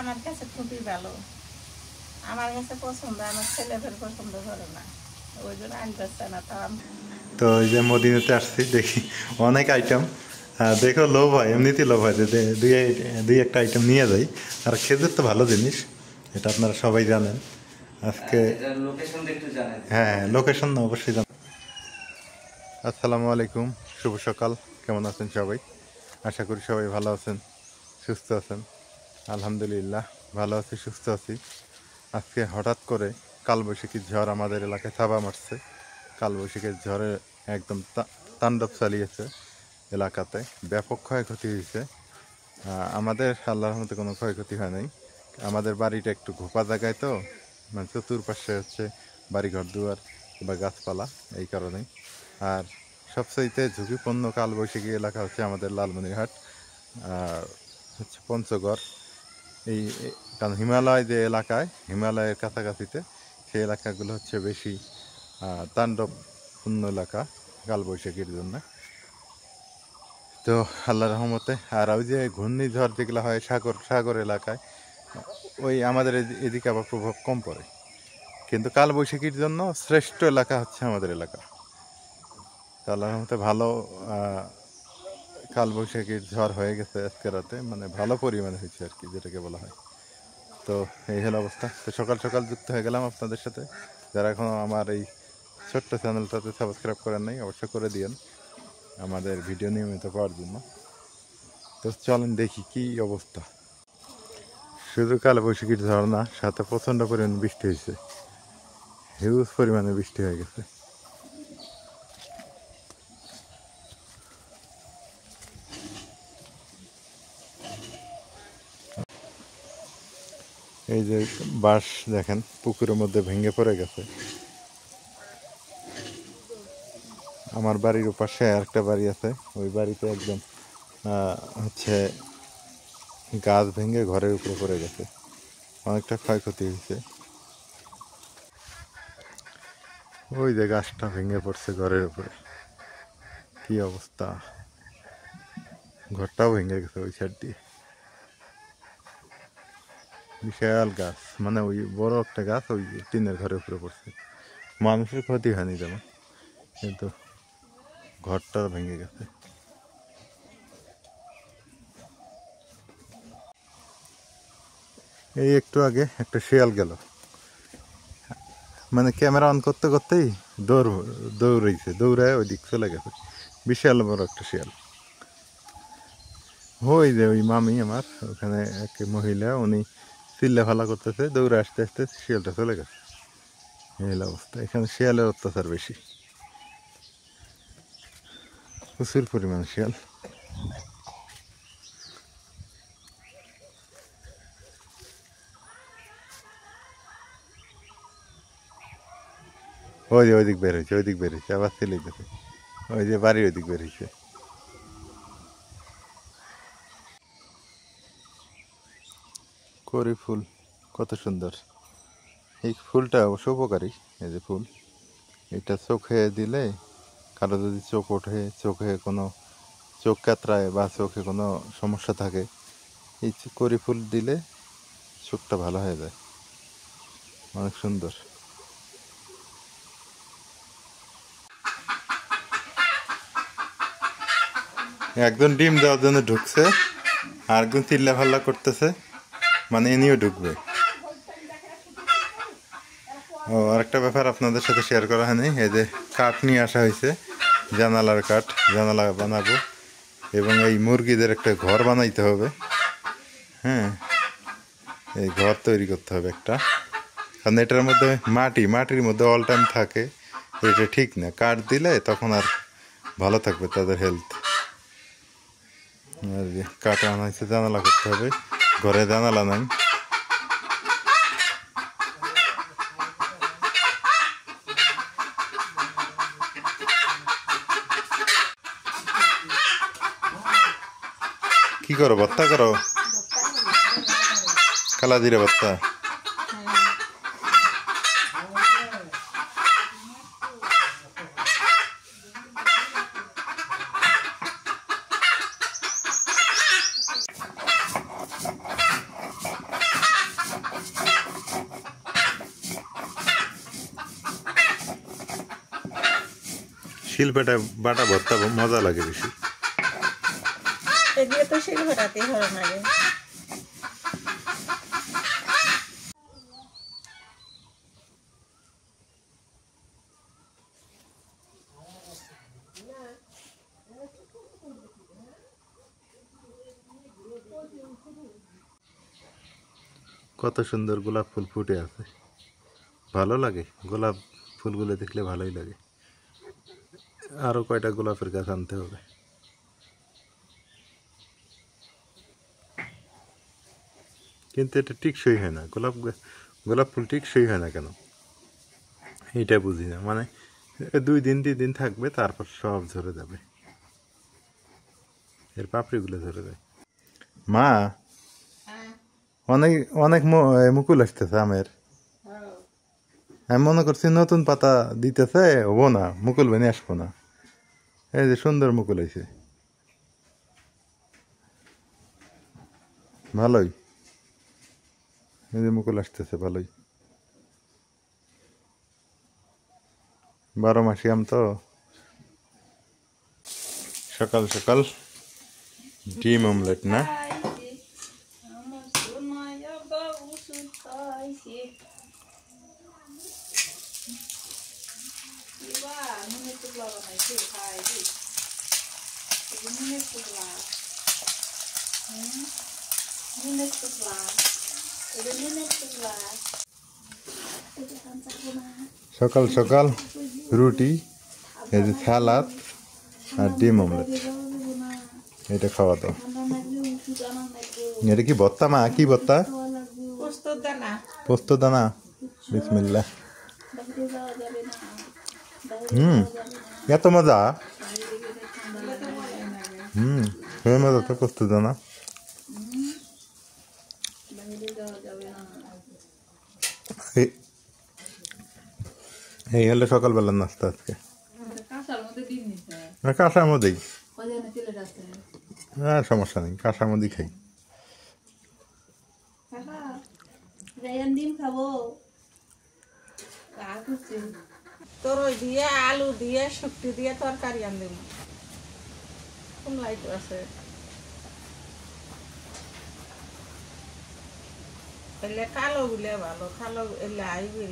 আমার কাছে খুবই ভালো, আমার কাছে পছন্দ, আমার ছেলেদের পছন্দ করে না, ওই জন্য আনতে চায় না। তো এই যে মদিনাতে আসছি, দেখি অনেক আইটেম, দেখো লোভ হয়, এমনিতেই লোভ হয় যে দুই একটা আইটেম নিয়ে যাই। আর খেজুর তো ভালো জিনিস, এটা আপনারা সবাই জানেন। আজকে হ্যাঁ, লোকেশন অবশ্যই জানেন। আসসালামু আলাইকুম, শুভ সকাল। কেমন আছেন সবাই? আশা করি সবাই ভালো আছেন, সুস্থ আছেন। আলহামদুলিল্লাহ ভালো আছি, সুস্থ আছি। আজকে হঠাৎ করে কালবৈশাখীর ঝড় আমাদের এলাকায় থাবা মারছে। কালবৈশাখীর ঝড়ে একদম তাণ্ডব চালিয়েছে এলাকাতে, ব্যাপক ক্ষয়ক্ষতি হয়েছে। আমাদের আল্লাহর মধ্যে কোনো ক্ষয়ক্ষতি হয় নাই। আমাদের বাড়িটা একটু ঘোপা জায়গায়, তো মানে চতুর্পাশে হচ্ছে বাড়িঘর দুয়ার বা গাছপালা, এই কারণেই। আর সবচাইতে ঝুঁকিপূর্ণ কালবৈশাখী এলাকা হচ্ছে আমাদের লালমনিরহাট, আর হচ্ছে পঞ্চগড়। এই কারণ হিমালয় যে এলাকায়, হিমালয়ের কাছাকাছিতে, সেই এলাকাগুলো হচ্ছে বেশি তাণ্ডবপূর্ণ এলাকা কালবৈশাখীর জন্য। তো আল্লাহ রহমতে। আর ওই যে ঘূর্ণিঝড় যেগুলো হয় সাগর এলাকায়, ওই আমাদের এদিকে আবার প্রভাব কম পড়ে। কিন্তু কালবৈশাখীর জন্য শ্রেষ্ঠ এলাকা হচ্ছে আমাদের এলাকা। তো আল্লাহ রহমতে ভালো কালবৈশাখীর ঝড় হয়ে গেছে আজকে রাতে, মানে ভালো পরিমাণে হয়েছে আর কি, যেটাকে বলা হয়। তো এই হলো অবস্থা। তো সকাল সকাল যুক্ত হয়ে গেলাম আপনাদের সাথে। যারা এখনও আমার এই ছোট্ট চ্যানেলটাতে সাবস্ক্রাইব করেন নাই, অবশ্যই করে দিয়েন আমাদের ভিডিও নিয়মিত পাওয়ার জন্য। তো চলেন দেখি কি অবস্থা। শুধু কালবৈশাখীর ঝড় না, সাথে প্রচণ্ড পরিমাণে বৃষ্টি হয়েছে, হিউজ পরিমাণে বৃষ্টি হয়ে গেছে। এই যে বাঁশ দেখেন পুকুরের মধ্যে ভেঙে পড়ে গেছে। আমার বাড়ির পাশে আরেকটা বাড়ি আছে, ওই বাড়িতে একদম হচ্ছে গাছ ভেঙে ঘরের উপরে পড়ে গেছে, অনেকটা ক্ষয়ক্ষতি হয়েছে। ওই যে গাছটা ভেঙে পড়ছে ঘরের উপরে, কি অবস্থা। ঘরটাও ভেঙে গেছে ওই সাইড দিয়ে। বিশাল গাছ, মানে ওই বড় একটা গাছ ওই টিনের ঘরের উপরে পড়ছে। মানুষের ক্ষতি হয়নি তেমন, কিন্তু ঘরটা ভেঙে গেছে। এই একটু আগে একটা শিয়াল গেল, মানে ক্যামেরা অন করতে করতেই দৌড়ায় ওই দিক চলে গেছে। বিশাল বড় একটা শিয়াল। ওই যে ওই মামি আমার ওখানে এক মহিলা, উনি চিল্লা ফালা করতেছে, দৌড়ে আসতে আসতে শিয়ালটা চলে গেছে। এই অবস্থা। এখানে শিয়ালের অত্যাচার বেশি, প্রচুর পরিমাণ শিয়াল। ওই যে ওইদিক বের হয়েছে আবার চলে গেছে। ওই যে বাড়ির ওইদিক বের হয়েছে। করি ফুল কত সুন্দর। এই ফুলটা অবশ্য উপকারী। এই যে ফুল, এটা চোখে দিলে, কারো যদি চোখ ওঠে, চোখে কোনো চোখ কাতরায় বা চোখে কোনো সমস্যা থাকে, এই করি ফুল দিলে চোখটা ভালো হয়ে যায়, অনেক সুন্দর। একজন ডিম দেওয়ার জন্য ঢুকছে, আর একজন চিল্লা ফাল্লা করতেছে, মানে ইনিও ঢুকবে। ও আরেকটা ব্যাপার আপনাদের সাথে শেয়ার করা হয়নি, এই যে কাঠ নিয়ে আসা হয়েছে, জানালার কাঠ, জানালা বানাবো, এবং এই মুরগিদের একটা ঘর বানাইতে হবে। হ্যাঁ, এই ঘর তৈরি করতে হবে একটা, কারণ এটার মধ্যে মাটির মধ্যে অল টাইম থাকে, এটা ঠিক না। কাঠ দিলে তখন আর ভালো থাকবে তাদের হেলথ। আর যে কাঠ আনা হয়েছে, জানালা করতে হবে, ঘরে জানালা নাই। কি করো, ভর্তা করো? কালা জিরে ভর্তা। শিলপাটা বাটা ভর্তা মজা লাগে বেশি। এগুলো তো শিল ভাটাতেই ভালো লাগে। কত সুন্দর গোলাপ ফুল ফুটে আছে, ভালো লাগে। গোলাপ ফুলগুলো দেখলে ভালোই লাগে। আরো কয়টা গোলাপের গাছ আনতে হবে। কিন্তু এটা টিকসই হয় না, গোলাপ ফুল টিকসই হয় না কেন এটা বুঝি না। মানে 2 দিন 3 দিন থাকবে, তারপর সব ঝরে যাবে, এর পাপড়িগুলো ঝরে যায়। মা, অনেক অনেক মুকুল আসতেছে আমের। আমি মনে করছি নতুন পাতা দিতেছে, হবো না, মুকুল বেনে আসবো না। এই যে সুন্দর মুকুল হয়েছে, ভালোই। এই যে মুকুল আসতেছে ভালোই। 12 মাসি আম তো। সকাল সকাল ডিম অমলেট না? সকাল সকাল রুটি, এই যে সালাদ আর ডিম অমলেট, এটা খাওয়া দাও। এটা কি ভর্তা মা? কি ভর্তা? পোস্ত দানা। বিসমিল্লাহ। এত মজা। মজা তো পোস্ত দানা। এই হলো সকালবেলার নাস্তা আজকে। কাঁচার মধ্যেই, হ্যাঁ সমস্যা নেই, কাঁচার মধ্যেই খাই। তরই দিয়ে আলু দিয়ে শুক্তি দিয়ে তরকারি আনলাম। লাইট আছে এলে কালো গুলে ভালো, কালো এলে আইবে।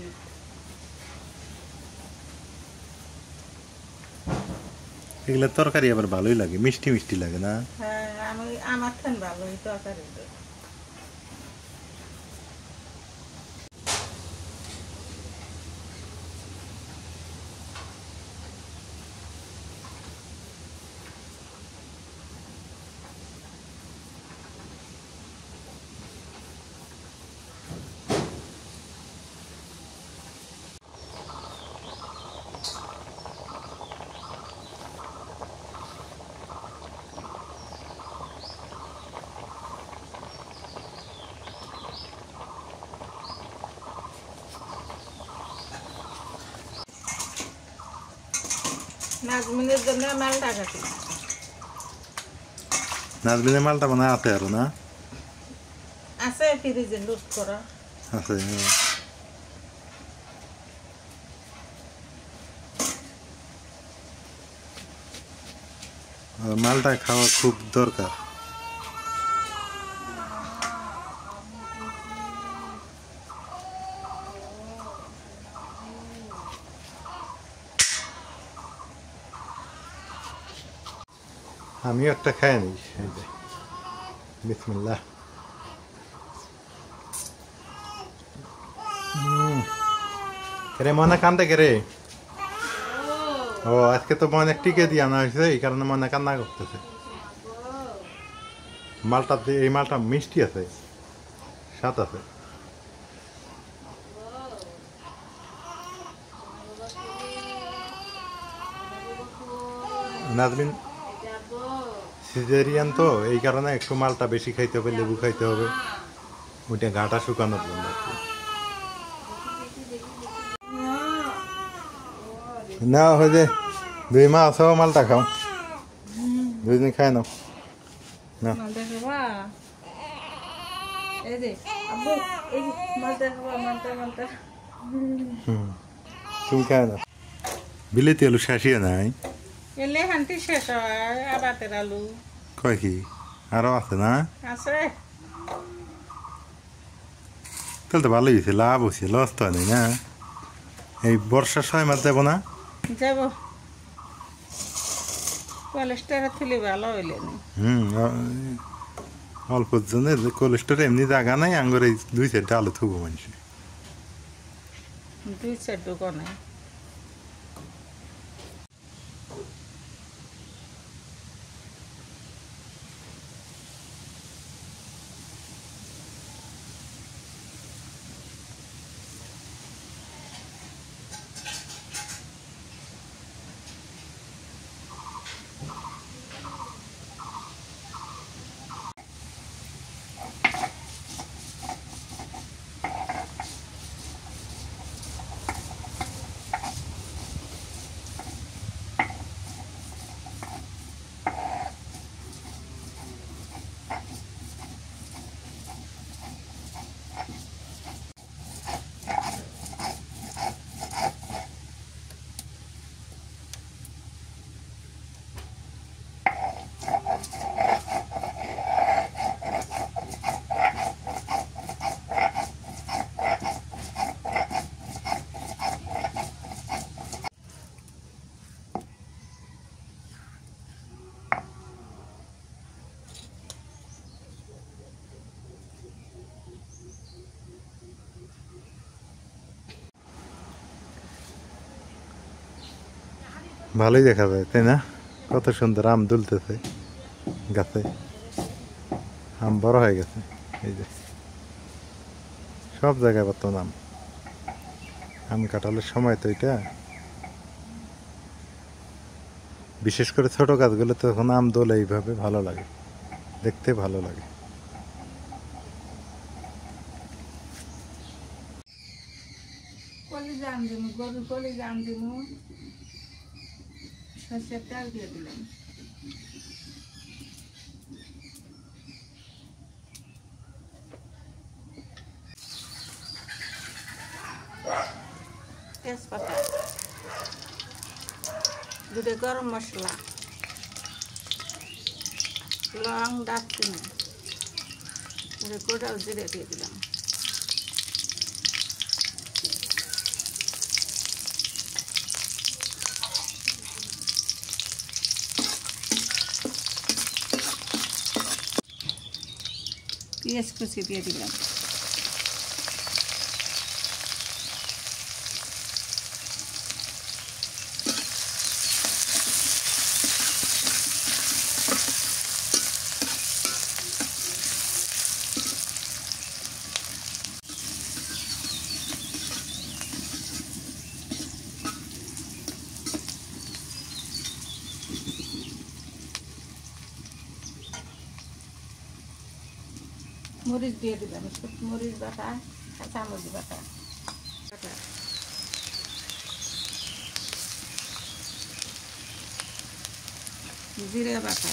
এগুলো তরকারি আবার ভালোই লাগে, মিষ্টি মিষ্টি লাগে না? হ্যাঁ, আমার ঠান ভালো এই তরকারি। নাজমিনের জন্য মালটা কাটি। নাজমিনের মালটা বানায় আতে আর না? আছে ফ্রিজে লুট করা আছে। মালটা খাওয়া খুব দরকার। আমিও একটা খাই নি। বিসমিল্লাহ। রে মনে কান্দে কে রে? ও আজকে তো মনে টিকে দিয়ে আনা হয়েছে, এই কারণে মনে কান্না করতেছে। মালটা, এই মালটা মিষ্টি আছে, স্বাদ আছে। নাজমিন সিজারিয়ান তো, এই কারণে একটু মালটা বেশি খাইতে হবে, লেবু খাইতে হবে, ওইটা গাটা শুকানোর জন্য। না হয় যে 2 মাস মালটা খাও, 2 দিন খাই নাও না। তুমি খাই না। বিলেতি আলু শাসিয়ে নাই। এলে হান্তি শেষ হয় আবাতের আলু কয় কি আরো আছে না? আছে। তাহলে তো ভালোই হয়েছে, লাভ হয়েছে, লস তো নেই না। এই বর্ষার 6 মাস যাবো না? যাব কলেস্টারে তুলি ভালো হইলে নি। অল্পর জন্য কোলেস্টোর এমনি জায়গা নাই, আঙ্গুর এই 2-4টা আলু থুবো মানুষ। 2-4 দোকানে ভালোই দেখা যায় তাই না? কত সুন্দর আম দুলতেছে গাছে, আম বড় হয়ে গেছে। এই যে সব জায়গায় বর্তমান আম, আম কাঁঠালের সময় তো এটা। বিশেষ করে ছোট গাছগুলো তখন আম দোলে এইভাবে ভালো লাগে, দেখতে ভালো লাগে। কলি জাম দিমু, গরুর কলি জাম দিমু, সরষের তেল দিয়ে দিলাম। তেজপাতা, দুটো গরম মশলা, লং, দারচিনি, গোটা জিরে দিয়ে দিলাম। পেঁয়াজ কুচি দিয়ে দিলাম। মরিচ দিয়ে দিলাম, মরিচ বাটা, কাঁচামরিচ বাটা, জিরে বাটা,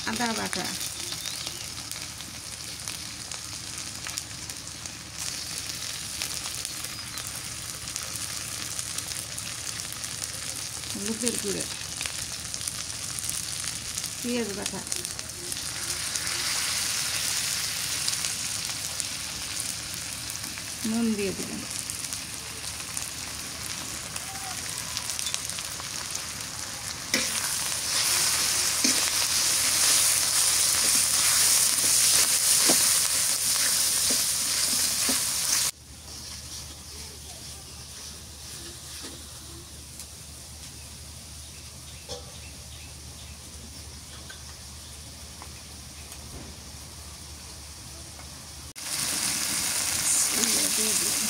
আদা বাটা, হলুদের গুঁড়ো, পেঁয়াজ বাটা, নুন দিয়ে দিলাম। দিয়ে দিলাম।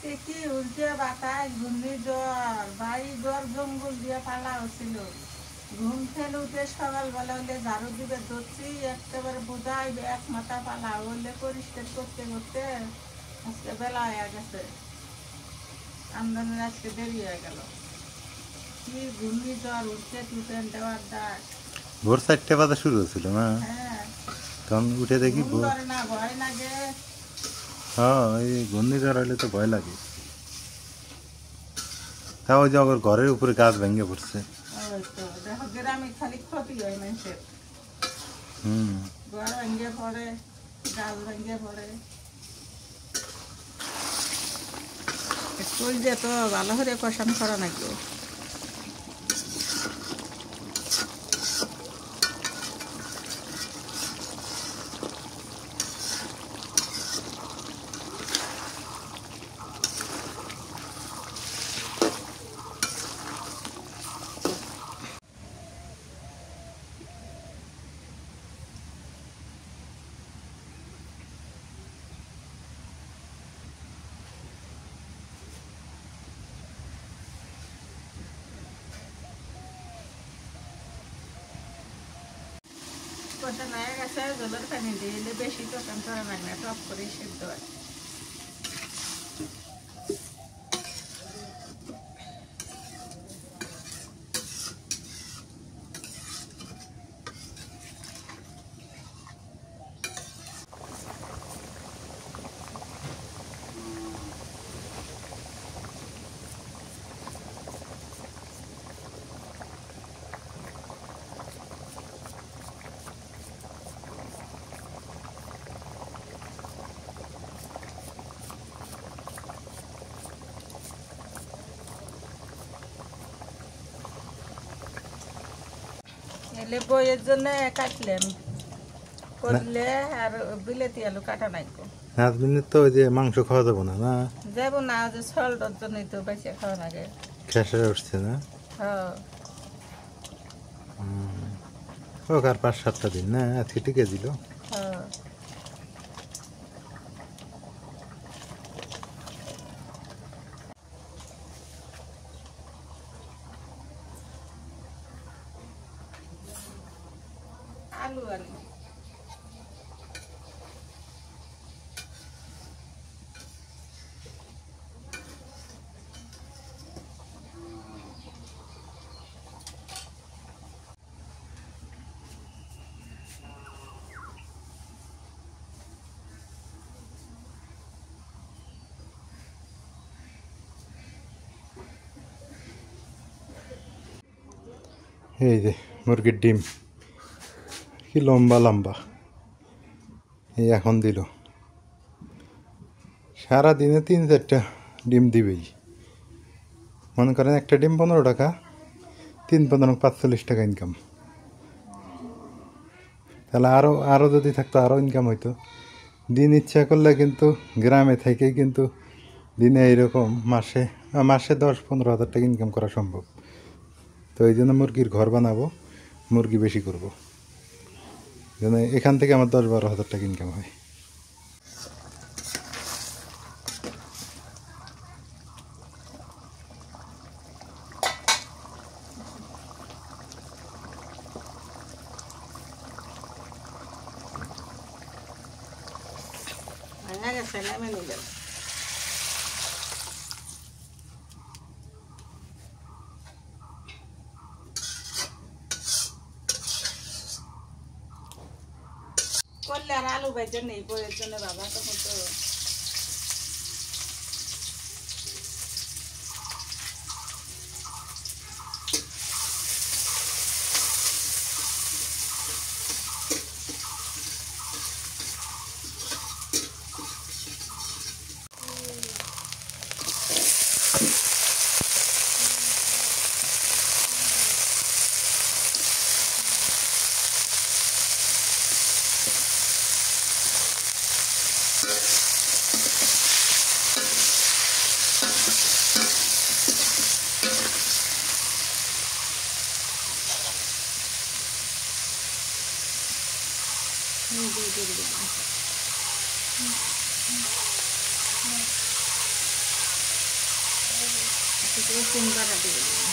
আজকে কি উল্টে বাতাস ঘূর্ণিঝড় বাড়িঘর জঙ্গল দিয়ে পালা হচ্ছিল। ঘুম থেকে উঠে সকালবেলা হলে ঝাড়ু দিবে ধরছি একেবারে বোঝাই এক মাথা পালা হলে পরিষ্কার করতে করতে আজকে বেলা হয়ে গেছে। আমদানির আজকে দেরি হয়ে গেল। কি ঘূর্ণিঝড় উঠছে টুটেন দেওয়ার ডাক। ভোর 4টে বাজে শুরু হয়েছিল না? হ্যাঁ, তখন উঠে দেখি ঘুম ধরে না, ভয় লাগে। হ্যাঁ, এই ঘূর্ণিঝড় হলে তো ভয় লাগে। তাও ওই যে আমার ঘরের উপরে গাছ ভেঙে পড়ছে। ওই তো দেখো গ্রামে খালি ক্ষতি হয় মানুষের। হুম, ঘর ভেঙে পড়ে, গাছ ভেঙে পড়ে। স্কুল যে তো ভালো করে কষান করা নাকি। কষান হয়ে গেছে, জলের পানি দিয়ে দিলে বেশি কষান করা লাগে না, টক করে সিদ্ধ হয়। এলে বইয়ের জন্য কাটলাম, করলে আর বিলেতি আলু কাটা নাই। নাজমিনের তো ওই যে মাংস খাওয়া যাবো না, না? যাবো না, যে সল্টর জন্যই তো বেঁচে খাওয়া লাগে। খেসে উঠছে না? হ্যাঁ, ও আর 5-7টা দিন না, আজকে টিকে দিল। হ্যাঁ। আলু আলু এই যে মুরগির ডিম কি লম্বা লম্বা, এই এখন দিল। সারাদিনে 3-4টা ডিম দিবেই। মনে করেন একটা ডিম 15 টাকা, 3-15 45 টাকা ইনকাম। তাহলে আরও যদি থাকতো আরও ইনকাম হইতো। দিন ইচ্ছা করলে কিন্তু গ্রামে থেকেই কিন্তু দিনে এইরকম মাসে 10-15 হাজার টাকা ইনকাম করা সম্ভব। তো এই জন্য মুরগির ঘর বানাবো, মুরগি বেশি করবো, যেন এখান থেকে আমার 10-12 হাজার টাকা ইনকাম হয়। ভাঙা গেছে, নামে নিলাম। করলে আর আলু ভাইজা নেই বইয়ের জন্য বাবা, তখন তো রসুন বাটা দিয়ে দিলাম।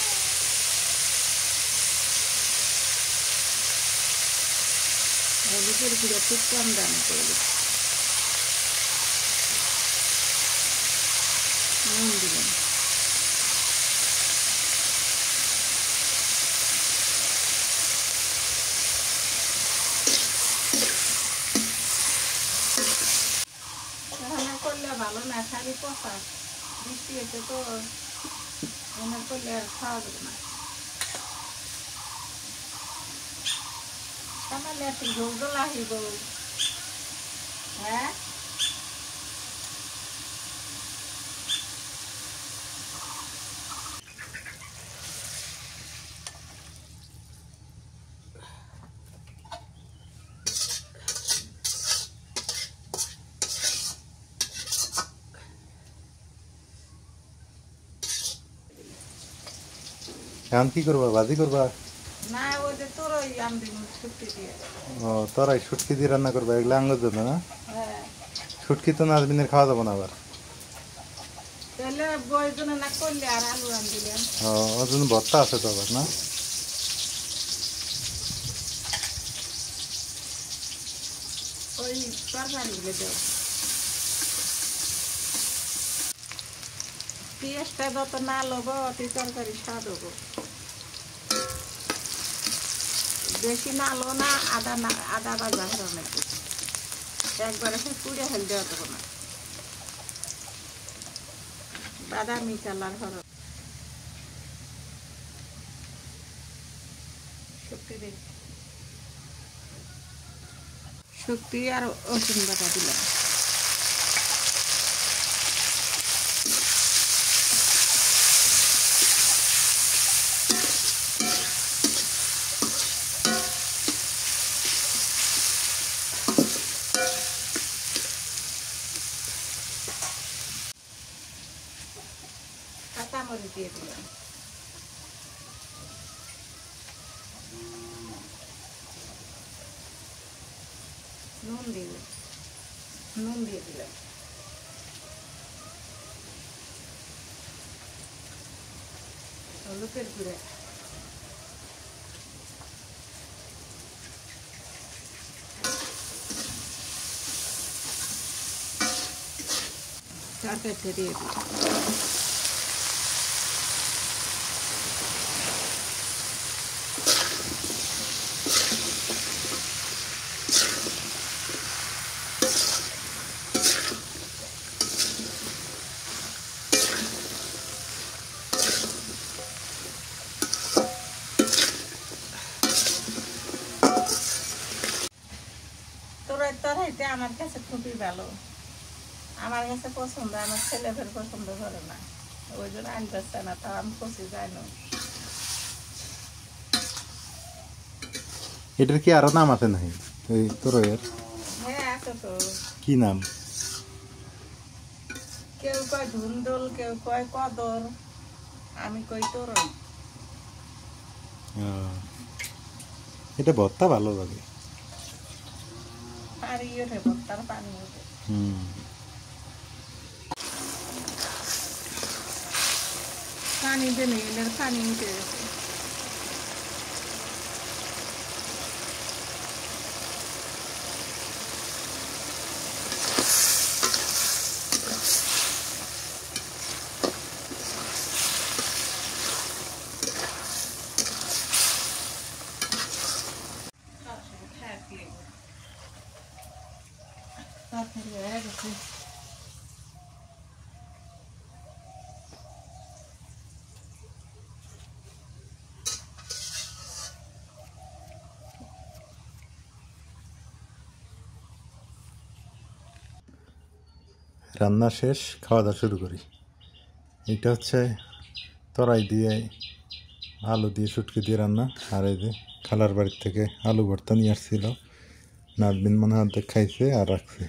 হলুদের গুঁড়ো খুব কম দামে তৈরি, নুন দিলাম, রান্না করলে ভালো না, খালি পচা বৃষ্টি এতে তো রান্না করলে আর খাওয়া যাবে না। তাহলে একটু ঝোল ঝোল আহিব। হ্যাঁ, এখন কি করবা, ভাজি করবা? না ওই যে তোরই আনবি শুক্তি দিয়ে। ও তোরাই শুটকি দিয়ে রান্না করবা, এগুলো আঙ্গুর জন্য না? হ্যাঁ, শুটকি তো নাজবিনের খাওয়া যাবো না আবার। তাহলে বয়জনে না করলে আর আলু আন দিলেন। ও ওর জন্য ভর্তা আছে তো আবার না? ওই তরকারি গুলো দেব, পেঁয়াজটা যত না লবো অতি তরকারি স্বাদ হবো। বেশি না লো না, আদা না, আদা ভাজা হবে নাকি একবারে সে পুড়ে ফেল দেওয়া দেবো না, বাদামি কালার হলো। শক্তি আর রসুন বাটা দিলাম, কাঁচামরিচ দিয়ে দিলাম, নুন দিয়ে দিলাম, হলুদের গুঁড়া, তরকারিটা দিয়ে দিলাম। তরকারিটা আমার কাছে খুবই ভালো, আমার কাছে পছন্দ, আমার ছেলে ফের পছন্দ করে না, ওই জন্য আনতেছে না, তাও আমি কষি যাই না। এটার কি আরো নাম আছে নাকি এই তোরয়ের? হ্যাঁ আছে তো। কি নাম? কেউ কয় ধুন্দল, কেউ কয় কদর, আমি কই তোরই। এটা ভর্তা ভালো লাগে। পানি ওঠে, ভর্তার পানি ওঠে। পানি দেনে গেলে পানি উঠে গেছে। তরকারি হয়ে গেছে। রান্না শেষ, খাওয়া দাওয়া শুরু করি। এটা হচ্ছে তরাই দিয়ে আলু দিয়ে শুটকি দিয়ে রান্না। আর এই যে খালার বাড়ির থেকে আলু ভর্তা নিয়ে আসছিল, নাজবিন মনে হয় অর্ধেক খাইছে আর রাখছে।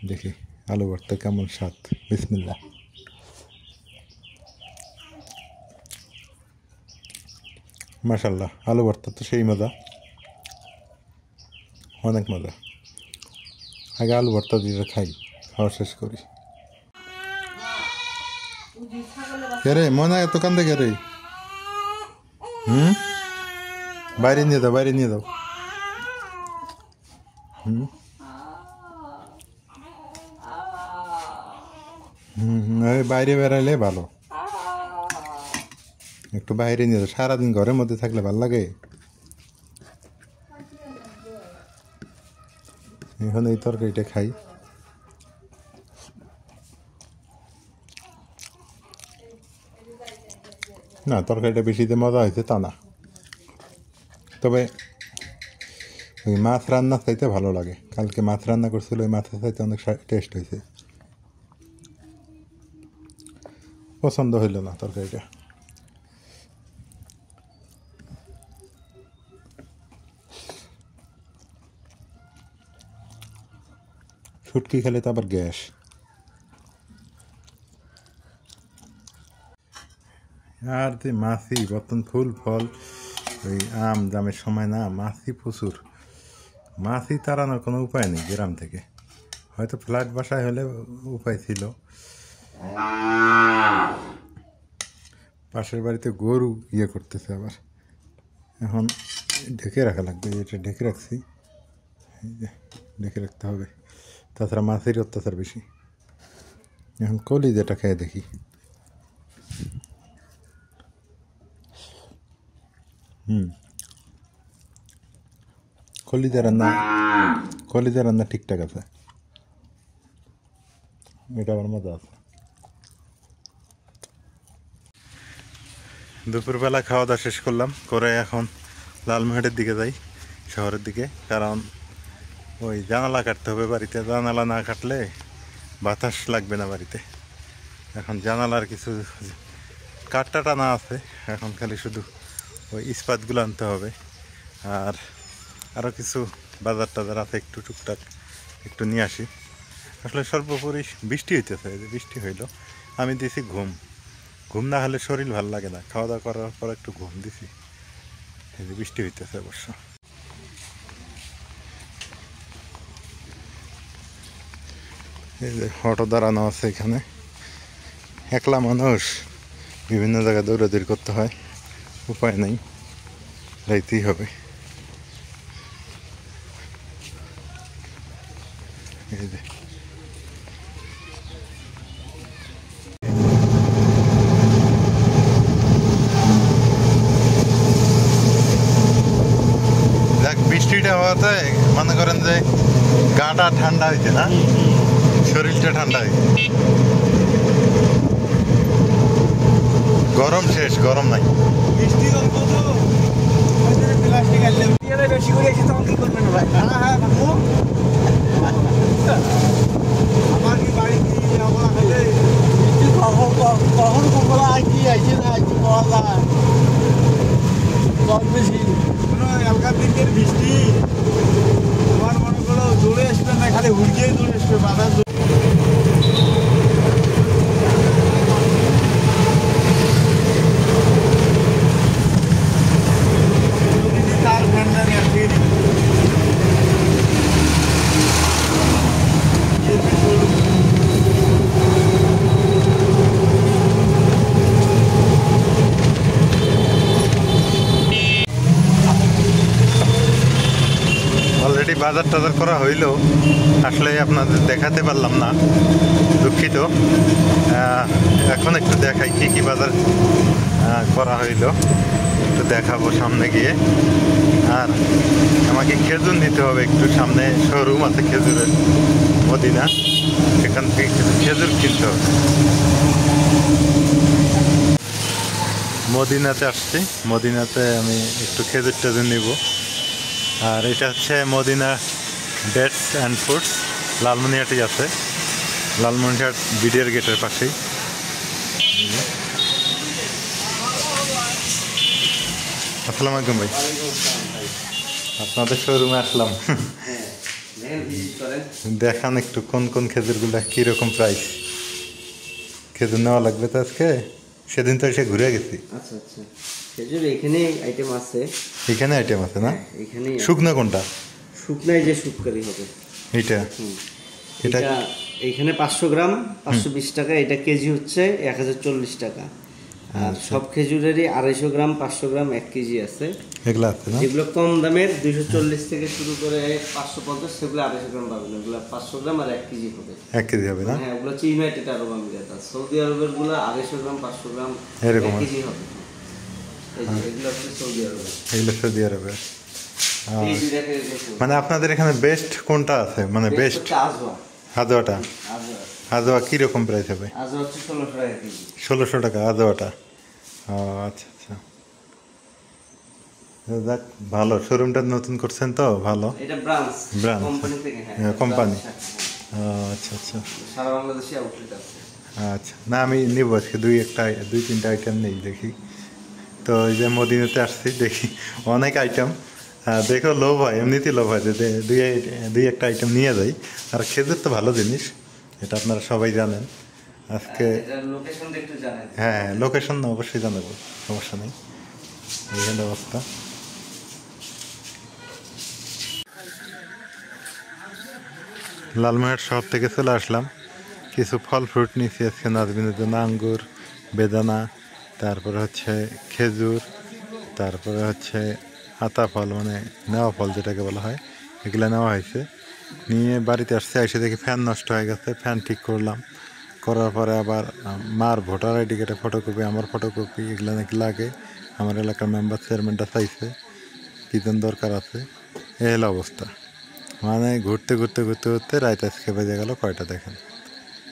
দেখি আলু ভর্তা কেমন স্বাদ। বিসমিল্লাহ। মাশাল্লাহ, আলু ভর্তা তো সেই মজা, অনেক মজা। আগে আলু ভর্তা দিয়ে খাই, খাওয়া শেষ করি। কে রে মনে এত কান্দে কে রে? হুম, বাইরে নিয়ে দাও, বাইরে নিয়ে দাও। হুম বাইরে বেড়াইলে ভালো, একটু বাইরে নিয়ে যাও। সারাদিন ঘরের মধ্যে থাকলে ভাল লাগে। এখন এই তরকারিটা খাই। না, তরকারিটা বেশিতে মজা হয়েছে তা না, তবে ওই মাছ রান্না চাইতে ভালো লাগে। কালকে মাছ রান্না করছিল, ওই মাছের চাইতে অনেক টেস্ট হয়েছে। পছন্দ হইল না তরকারিটা। শুটকি খেলে তো আবার গ্যাস। আর যে মাছি বর্তমান ফুল ফল, ওই আম জামের সময় না, মাছি প্রচুর। মাছি তাড়ানোর কোনো উপায় নেই গ্রাম থেকে। হয়তো ফ্ল্যাট বাসায় হলে উপায় ছিল। পাশের বাড়িতে গরু ইয়ে করতেছে আবার, এখন ঢেকে রাখা লাগবে। এটা ঢেকে রাখছি, ঢেকে রাখতে হবে, তাছাড়া মাছের অত্যাচার বেশি। এখন কলিজাটা খেয়ে দেখি। কলিজা রান্না ঠিকঠাক আছে, এটা আমার মজা আছে। দুপুরবেলা খাওয়া দাওয়া শেষ করলাম করে এখন লালমোহনের দিকে যাই, শহরের দিকে। কারণ ওই জানালা কাটতে হবে বাড়িতে, জানালা না কাটলে বাতাস লাগবে না বাড়িতে। এখন জানালার কিছু কাঠটা টানা আছে, এখন খালি শুধু ওই ইস্পাতগুলো আনতে হবে। আর আরও কিছু বাজার টাজার আছে, একটু টুকটাক একটু নিয়ে আসি। আসলে সর্বোপরি বৃষ্টি হইতেছে, যে বৃষ্টি হইল আমি দিছি ঘুম। ঘুম না হলে শরীর ভালো লাগে না। খাওয়া দাওয়া করার পর একটু ঘুম দিছি, এই যে বৃষ্টি হইতেছে অবশ্য। এই যে অটো দাঁড়ানো আছে এখানে। একলা মানুষ, বিভিন্ন জায়গায় দৌড়াদৌড়ি করতে হয়, উপায় নেই, যাইতেই হবে। এই যে বৃষ্টিটা হওয়াতে মনে করেন যে গাটা ঠান্ডা হয়েছে না, শরীরটা ঠান্ডা হয়েছে। গরম শেষ, গরম নাই। বেশি করে এসে তখন কি করবেন ভাই? হ্যাঁ আমার কি বাড়ি কি যাবো হলে কখন কখন আইছি আইছে না আইছি পাওয়া যায় কম বেশি কোনো এলাকার দিকের বৃষ্টি তোমার মনে করো দৌড়ে আসবে না, খালি হুড়কিয়েই দৌড়ে আসবে বাধা। অলরেডি বাজার টাজার করা হইল, আসলে আপনাদের দেখাতে পারলাম না, দুঃখিত। এখন একটু দেখাই কি কি বাজার করা হইল, একটু দেখাবো সামনে গিয়ে। আর আমাকে খেজুর নিতে হবে, একটু সামনে শোরুম আছে খেজুরের, মদিনা, সেখান থেকে কিছু খেজুর কিনতে হবে। মদিনাতে আসছি, মদিনাতে আমি একটু খেজুর টেজুর নিব। আর এটা হচ্ছে মদিনা ডেটস অ্যান্ড ফ্রুটস, লালমনিরহাটে আছে, লালমনিরহাট বিডিআর গেটের পাশেই। আসসালামু আলাইকুম ভাই, আপনাদের শোরুমে আসলাম। দেখান একটু কোন কোন খেজুরগুলো কীরকম প্রাইস। খেজুর নেওয়া লাগবে তো আজকে, সেদিন তো এসে ঘুরে গেছি। আচ্ছা আচ্ছা, খেজুর এখানে আইটেম আছে। এখানে আইটেম আছে না? এখানে শুকনো কোনটা? শুকনাই যে শুককারি হবে এইটা। এটা এখানে 500 গ্রাম 520 টাকা, এটা কেজি হচ্ছে 1040 টাকা। আর সব খেজুরেরই 250 গ্রাম 500 গ্রাম 1 কেজি আছে। এগুলো আছে না? যেগুলো কম দামের 240 থেকে শুরু করে 550, সেগুলো 250 গ্রাম পাবেন। ওগুলো 500 গ্রাম আর 1 কেজি হবে। 1 কেজি হবে না? হ্যাঁ, ওগুলো ইউনাইটেড আরব আমিরাত। আর সৌদি আরবের গুলো 250 গ্রাম 500 গ্রাম এরকম 1 কেজি হবে। এই যে এগুলো হচ্ছে সৌদি আরবের। এগুলো সৌদি আরবের। এই যে দেখেন এগুলো মানে আপনাদের এখানে বেস্ট কোনটা আছে, মানে বেস্ট? হচ্ছে আজওয়া। আজওয়াটা? আজওয়া আজওয়া কীরকম প্রাইস হবে? আজওয়া হচ্ছে 1600 টাকা কেজি। 1600 টাকা আজওয়াটা? ও আচ্ছা আচ্ছা, যাক ভালো। শোরুমটা নতুন করছেন তো, ভালো। এটা ব্রাঞ্চ Branch। কোম্পানি থেকে। হ্যাঁ, হ্যাঁ, কোম্পানি। branch, ও আচ্ছা আচ্ছা সারা বাংলাদেশে আউটলেট আছে। আচ্ছা। না আমি নেব আজকে 2-3টা আইটেম নেই দেখি। তো এই যে মদিনাতে আসছি, দেখি অনেক আইটেম, দেখো লোভ হয়, এমনিতেই লোভ হয় যে দুই একটা আইটেম নিয়ে যাই। আর খেজুর তো ভালো জিনিস, এটা আপনারা সবাই জানেন। আজকে এটার লোকেশনটা একটু জানেন? হ্যাঁ, লোকেশন অবশ্যই জানাবো, সমস্যা নেই। এইখানে অবস্থা। লালমোহর শহর থেকে চলে আসলাম, কিছু ফল ফ্রুট নিয়েছি আজকে নাজবিনের জন্য। আঙ্গুর, বেদানা, তারপরে হচ্ছে খেজুর, তারপরে হচ্ছে আতা ফল, মানে নেওয়া ফল যেটাকে বলা হয়, এগুলো নেওয়া হয়েছে। নিয়ে বাড়িতে আসছে, এসে দেখি ফ্যান নষ্ট হয়ে গেছে। ফ্যান ঠিক করলাম, করার পরে আবার মার ভোটার আইডি কার্ডের ফটোকপি, আমার ফটোকপি, এগুলো নাকি লাগে। আমার এলাকার মেম্বার চেয়ারম্যানটা চাইছে, কী জন দরকার আছে। এই হলো অবস্থা। মানে ঘুরতে ঘুরতে ঘুরতে ঘুরতে রাত আজকে বেজে গেল কয়টা দেখেন।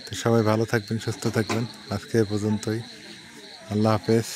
তো সবাই ভালো থাকবেন, সুস্থ থাকবেন। আজকে এ পর্যন্তই। আল্লাহ হাফেজ।